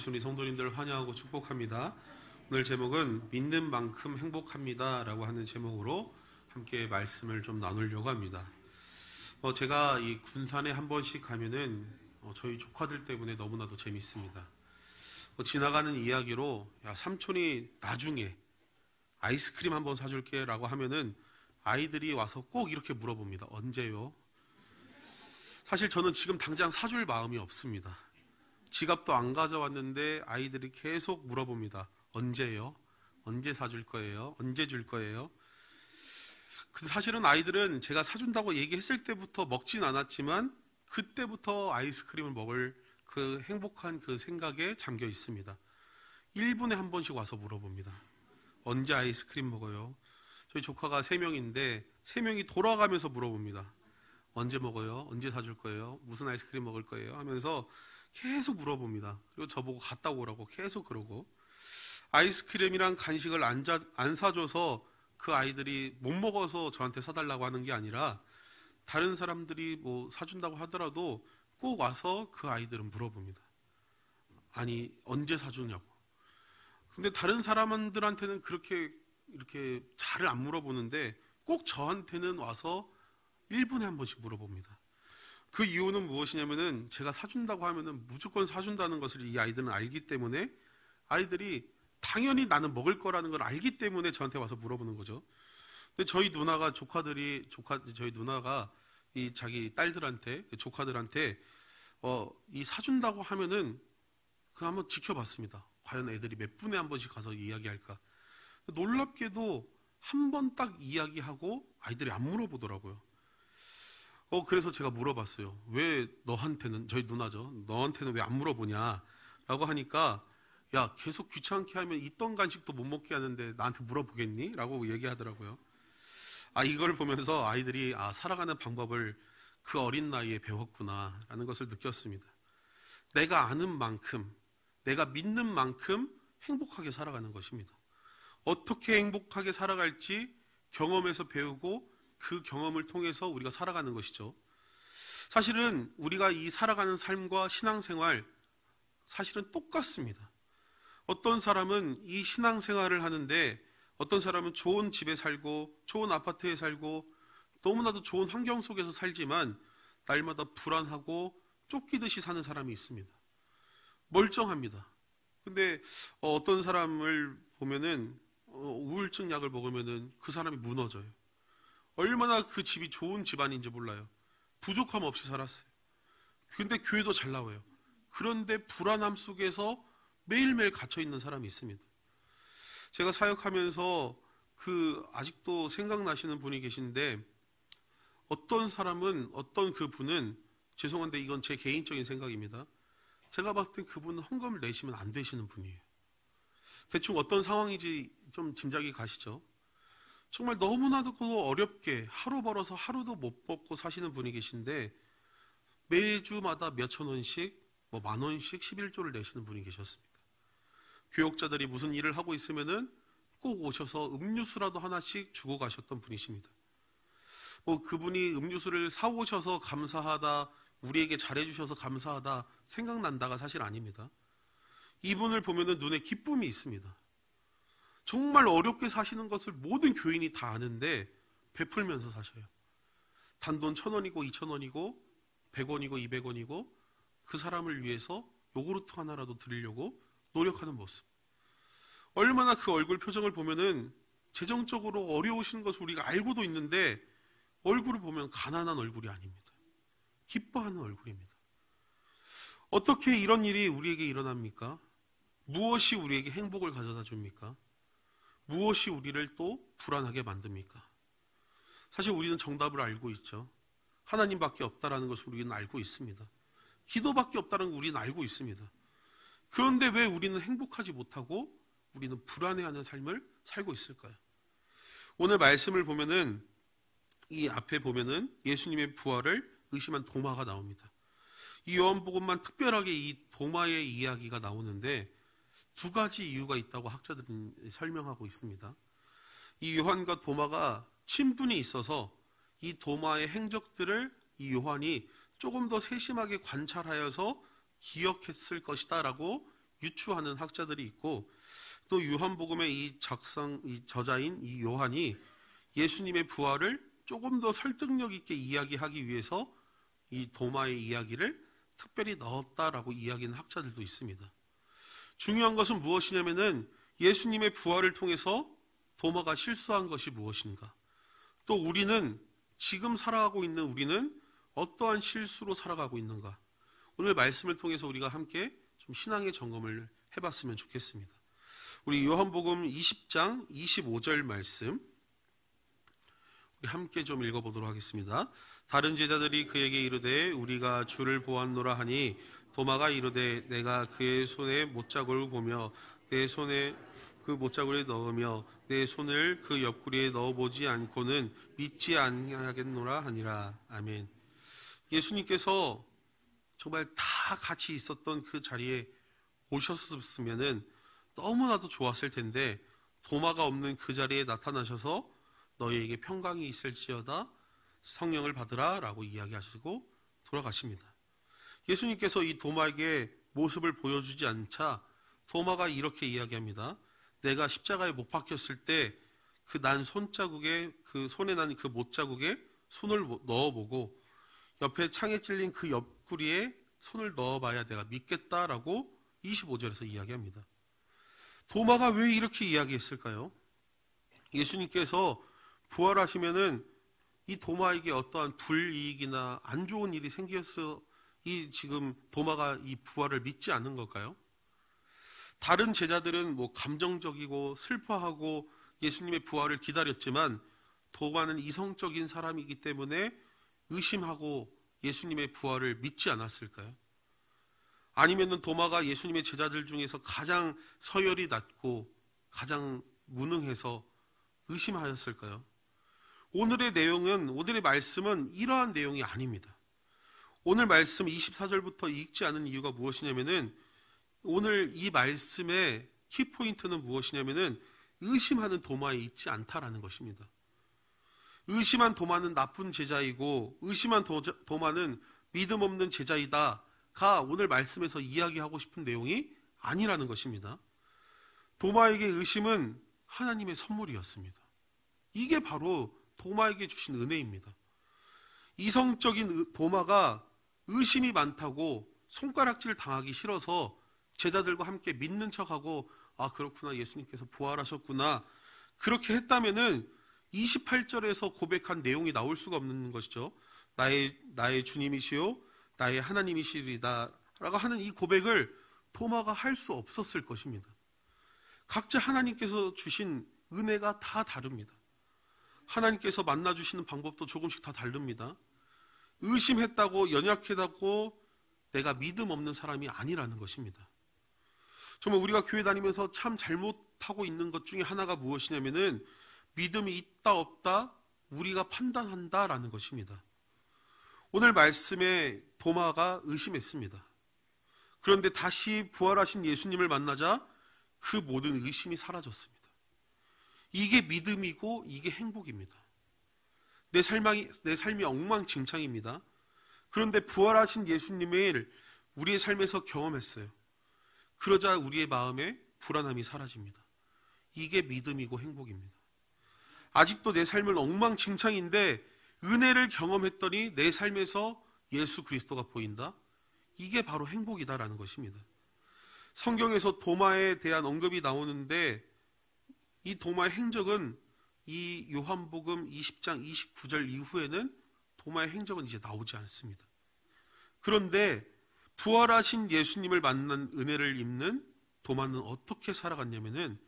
우리 성도님들 환영하고 축복합니다. 오늘 제목은 믿는 만큼 행복합니다 라고 하는 제목으로 함께 말씀을 좀 나누려고 합니다. 제가 이 군산에 한 번씩 가면은 저희 조카들 때문에 너무나도 재밌습니다. 지나가는 이야기로 야 삼촌이 나중에 아이스크림 한번 사줄게 라고 하면은 아이들이 와서 꼭 이렇게 물어봅니다. 언제요? 사실 저는 지금 당장 사줄 마음이 없습니다. 지갑도 안 가져왔는데 아이들이 계속 물어봅니다. 언제요? 언제 사줄 거예요? 언제 줄 거예요? 근데 사실은 아이들은 제가 사준다고 얘기했을 때부터 먹진 않았지만 그때부터 아이스크림을 먹을 그 행복한 그 생각에 잠겨 있습니다. 1분에 한 번씩 와서 물어봅니다. 언제 아이스크림 먹어요? 저희 조카가 3명인데 3명이 돌아가면서 물어봅니다. 언제 먹어요? 언제 사줄 거예요? 무슨 아이스크림 먹을 거예요? 하면서 계속 물어봅니다. 그리고 저보고 갔다 오라고 계속 그러고, 아이스크림이랑 간식을 안 사줘서 그 아이들이 못 먹어서 저한테 사달라고 하는 게 아니라 다른 사람들이 뭐 사준다고 하더라도 꼭 와서 그 아이들은 물어봅니다. 아니 언제 사주냐고. 근데 다른 사람들한테는 그렇게 이렇게 잘 안 물어보는데 꼭 저한테는 와서 1분에 한 번씩 물어봅니다. 그 이유는 무엇이냐면은 제가 사준다고 하면은 무조건 사준다는 것을 이 아이들은 알기 때문에, 아이들이 당연히 나는 먹을 거라는 걸 알기 때문에 저한테 와서 물어보는 거죠. 근데 저희 누나가 저희 누나가 이 자기 딸들한테, 조카들한테 이 사준다고 하면은 그 한번 지켜봤습니다. 과연 애들이 몇 분에 한 번씩 가서 이야기할까. 놀랍게도 한 번 딱 이야기하고 아이들이 안 물어보더라고요. 그래서 제가 물어봤어요. 왜 너한테는, 저희 누나죠, 너한테는 왜 안 물어보냐 라고 하니까, 야 계속 귀찮게 하면 있던 간식도 못 먹게 하는데 나한테 물어보겠니? 라고 얘기하더라고요. 이걸 보면서 아이들이 살아가는 방법을 그 어린 나이에 배웠구나 라는 것을 느꼈습니다. 내가 아는 만큼, 내가 믿는 만큼 행복하게 살아가는 것입니다. 어떻게 행복하게 살아갈지 경험에서 배우고 그 경험을 통해서 우리가 살아가는 것이죠. 사실은 우리가 이 살아가는 삶과 신앙생활 사실은 똑같습니다. 어떤 사람은 이 신앙생활을 하는데, 어떤 사람은 좋은 집에 살고 좋은 아파트에 살고 너무나도 좋은 환경 속에서 살지만 날마다 불안하고 쫓기듯이 사는 사람이 있습니다. 멀쩡합니다. 근데 어떤 사람을 보면은 우울증 약을 먹으면은 그 사람이 무너져요. 얼마나 그 집이 좋은 집안인지 몰라요. 부족함 없이 살았어요. 근데 교회도 잘 나와요. 그런데 불안함 속에서 매일매일 갇혀있는 사람이 있습니다. 제가 사역하면서 아직도 생각나시는 분이 계신데, 어떤 사람은, 어떤 그분은, 죄송한데 이건 제 개인적인 생각입니다. 제가 봤을 때 그분은 헌금을 내시면 안 되시는 분이에요. 대충 어떤 상황인지 좀 짐작이 가시죠? 정말 너무나도 어렵게 하루 벌어서 하루도 못 먹고 사시는 분이 계신데 매주마다 몇천 원씩, 만 원씩 11조를 내시는 분이 계셨습니다. 교역자들이 무슨 일을 하고 있으면은 꼭 오셔서 음료수라도 하나씩 주고 가셨던 분이십니다. 그분이 음료수를 사오셔서 감사하다, 우리에게 잘해주셔서 감사하다 생각난다가 사실 아닙니다. 이분을 보면은 눈에 기쁨이 있습니다. 정말 어렵게 사시는 것을 모든 교인이 다 아는데 베풀면서 사셔요. 단돈 1,000원이고 2,000원이고 100원이고 200원이고 그 사람을 위해서 요구르트 하나라도 드리려고 노력하는 모습. 얼마나 그 얼굴 표정을 보면은 재정적으로 어려우신 것을 우리가 알고도 있는데 얼굴을 보면 가난한 얼굴이 아닙니다. 기뻐하는 얼굴입니다. 어떻게 이런 일이 우리에게 일어납니까? 무엇이 우리에게 행복을 가져다 줍니까? 무엇이 우리를 또 불안하게 만듭니까? 사실 우리는 정답을 알고 있죠. 하나님밖에 없다라는 것을 우리는 알고 있습니다. 기도밖에 없다는 걸 우리는 알고 있습니다. 그런데 왜 우리는 행복하지 못하고 우리는 불안해하는 삶을 살고 있을까요? 오늘 말씀을 보면은, 이 앞에 보면은 예수님의 부활을 의심한 도마가 나옵니다. 이 요한복음만 특별하게 이 도마의 이야기가 나오는데 2가지 이유가 있다고 학자들은 설명하고 있습니다. 이 요한과 도마가 친분이 있어서 이 도마의 행적들을 이 요한이 조금 더 세심하게 관찰하여서 기억했을 것이다 라고 유추하는 학자들이 있고, 또 요한복음의 이 저자인 이 요한이 예수님의 부활을 조금 더 설득력 있게 이야기하기 위해서 이 도마의 이야기를 특별히 넣었다라고 이야기하는 학자들도 있습니다. 중요한 것은 무엇이냐면은 예수님의 부활을 통해서 도마가 실수한 것이 무엇인가, 또 우리는 지금 살아가고 있는 우리는 어떠한 실수로 살아가고 있는가, 오늘 말씀을 통해서 우리가 함께 좀 신앙의 점검을 해봤으면 좋겠습니다. 우리 요한복음 20장 25절 말씀 우리 함께 좀 읽어보도록 하겠습니다. 다른 제자들이 그에게 이르되 우리가 주를 보았노라 하니 도마가 이르되 내가 그의 손에 못자국을 보며 내 손에 그 못자국을 넣으며 내 손을 그 옆구리에 넣어보지 않고는 믿지 아니하겠노라 하니라. 아멘. 예수님께서 정말 다 같이 있었던 그 자리에 오셨으면은 너무나도 좋았을 텐데 도마가 없는 그 자리에 나타나셔서 너희에게 평강이 있을지어다 성령을 받으라 라고 이야기하시고 돌아가십니다. 예수님께서 이 도마에게 모습을 보여주지 않자 도마가 이렇게 이야기합니다. 내가 십자가에 못 박혔을 때 그 난 손자국에 그 손에 난 그 못자국에 손을 넣어보고 옆에 창에 찔린 그 옆구리에 손을 넣어봐야 내가 믿겠다라고 25절에서 이야기합니다. 도마가 왜 이렇게 이야기했을까요? 예수님께서 부활하시면은 이 도마에게 어떠한 불이익이나 안 좋은 일이 생겼어 이 지금 도마가 이 부활을 믿지 않는 걸까요? 다른 제자들은 뭐 감정적이고 슬퍼하고 예수님의 부활을 기다렸지만 도마는 이성적인 사람이기 때문에 의심하고 예수님의 부활을 믿지 않았을까요? 아니면은 도마가 예수님의 제자들 중에서 가장 서열이 낮고 가장 무능해서 의심하였을까요? 오늘의 말씀은 이러한 내용이 아닙니다. 오늘 말씀 24절부터 읽지 않은 이유가 무엇이냐면은 오늘 이 말씀의 키포인트는 무엇이냐면은 의심하는 도마에 있지 않다라는 것입니다. 의심한 도마는 나쁜 제자이고 의심한 도마는 믿음 없는 제자이다가 오늘 말씀에서 이야기하고 싶은 내용이 아니라는 것입니다. 도마에게 의심은 하나님의 선물이었습니다. 이게 바로 도마에게 주신 은혜입니다. 이성적인 도마가 의심이 많다고 손가락질 당하기 싫어서 제자들과 함께 믿는 척하고 아 그렇구나 예수님께서 부활하셨구나 그렇게 했다면은 28절에서 고백한 내용이 나올 수가 없는 것이죠. 나의 주님이시요 나의 하나님이시리다 라고 하는 이 고백을 도마가 할 수 없었을 것입니다. 각자 하나님께서 주신 은혜가 다 다릅니다. 하나님께서 만나주시는 방법도 조금씩 다 다릅니다. 의심했다고 연약했다고 내가 믿음 없는 사람이 아니라는 것입니다. 정말 우리가 교회 다니면서 참 잘못하고 있는 것 중에 하나가 무엇이냐면은 믿음이 있다 없다 우리가 판단한다라는 것입니다. 오늘 말씀에 도마가 의심했습니다. 그런데 다시 부활하신 예수님을 만나자 그 모든 의심이 사라졌습니다. 이게 믿음이고 이게 행복입니다. 내 삶이 엉망진창입니다. 그런데 부활하신 예수님을 우리의 삶에서 경험했어요. 그러자 우리의 마음에 불안함이 사라집니다. 이게 믿음이고 행복입니다. 아직도 내 삶은 엉망진창인데 은혜를 경험했더니 내 삶에서 예수 그리스도가 보인다. 이게 바로 행복이다라는 것입니다. 성경에서 도마에 대한 언급이 나오는데 이 도마의 행적은 이 요한복음 20장 29절 이후에는 도마의 행적은 이제 나오지 않습니다. 그런데 부활하신 예수님을 만난 은혜를 입는 도마는 어떻게 살아갔냐면은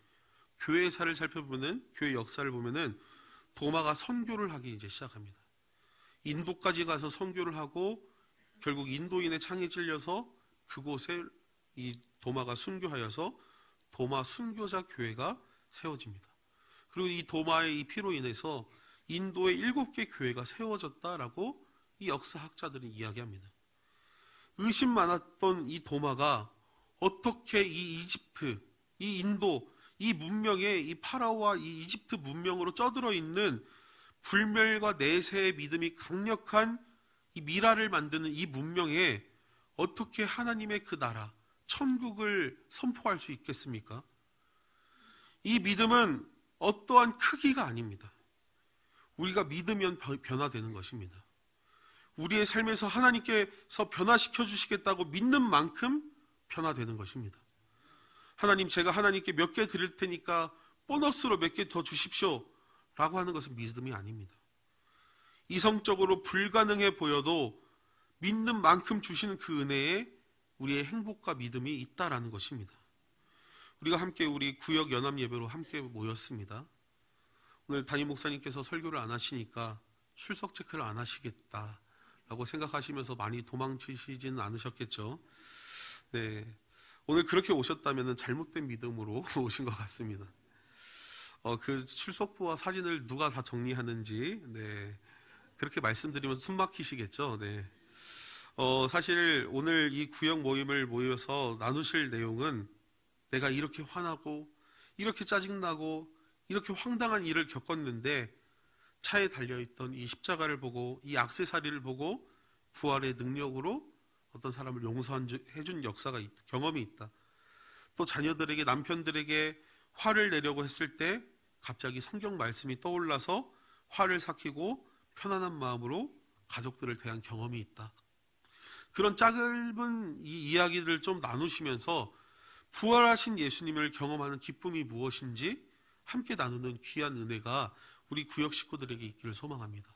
교회사를 살펴보면 교회 역사를 보면은 도마가 선교를 하기 이제 시작합니다. 인도까지 가서 선교를 하고 결국 인도인의 창에 찔려서 그곳에 이 도마가 순교하여서 도마 순교자 교회가 세워집니다. 그리고 이 도마의 이 피로 인해서 인도의 7개 교회가 세워졌다라고 이 역사학자들은 이야기합니다. 의심 많았던 이 도마가 어떻게 이 이집트, 이 인도, 이 문명에 이 파라오와 이 이집트 문명으로 쩌들어 있는 불멸과 내세의 믿음이 강력한 이 미라를 만드는 이 문명에 어떻게 하나님의 그 나라, 천국을 선포할 수 있겠습니까? 이 믿음은 어떠한 크기가 아닙니다. 우리가 믿으면 변화되는 것입니다. 우리의 삶에서 하나님께서 변화시켜 주시겠다고 믿는 만큼 변화되는 것입니다. 하나님, 제가 하나님께 몇 개 드릴 테니까 보너스로 몇 개 더 주십시오 라고 하는 것은 믿음이 아닙니다. 이성적으로 불가능해 보여도 믿는 만큼 주시는 그 은혜에 우리의 행복과 믿음이 있다라는 것입니다. 우리가 함께 우리 구역 연합 예배로 함께 모였습니다. 오늘 담임 목사님께서 설교를 안 하시니까 출석 체크를 안 하시겠다라고 생각하시면서 많이 도망치시지는 않으셨겠죠. 네, 오늘 그렇게 오셨다면 잘못된 믿음으로 오신 것 같습니다. 그 출석부와 사진을 누가 다 정리하는지, 네, 그렇게 말씀드리면서 숨 막히시겠죠. 네. 사실 오늘 이 구역 모임을 모여서 나누실 내용은 내가 이렇게 화나고 이렇게 짜증나고 이렇게 황당한 일을 겪었는데 차에 달려있던 이 십자가를 보고 이 액세서리를 보고 부활의 능력으로 어떤 사람을 용서해준 역사가 경험이 있다. 또 자녀들에게, 남편들에게 화를 내려고 했을 때 갑자기 성경 말씀이 떠올라서 화를 삭히고 편안한 마음으로 가족들을 대한 경험이 있다. 그런 짧은 이 이야기들을 좀 나누시면서 부활하신 예수님을 경험하는 기쁨이 무엇인지 함께 나누는 귀한 은혜가 우리 구역 식구들에게 있기를 소망합니다.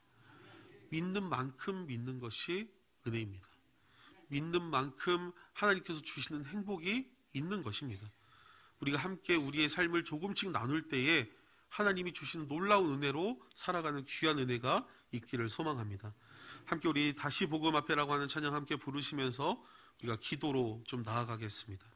믿는 만큼 믿는 것이 은혜입니다. 믿는 만큼 하나님께서 주시는 행복이 있는 것입니다. 우리가 함께 우리의 삶을 조금씩 나눌 때에 하나님이 주시는 놀라운 은혜로 살아가는 귀한 은혜가 있기를 소망합니다. 함께 우리 다시 복음 앞에라고 하는 찬양 함께 부르시면서 우리가 기도로 좀 나아가겠습니다.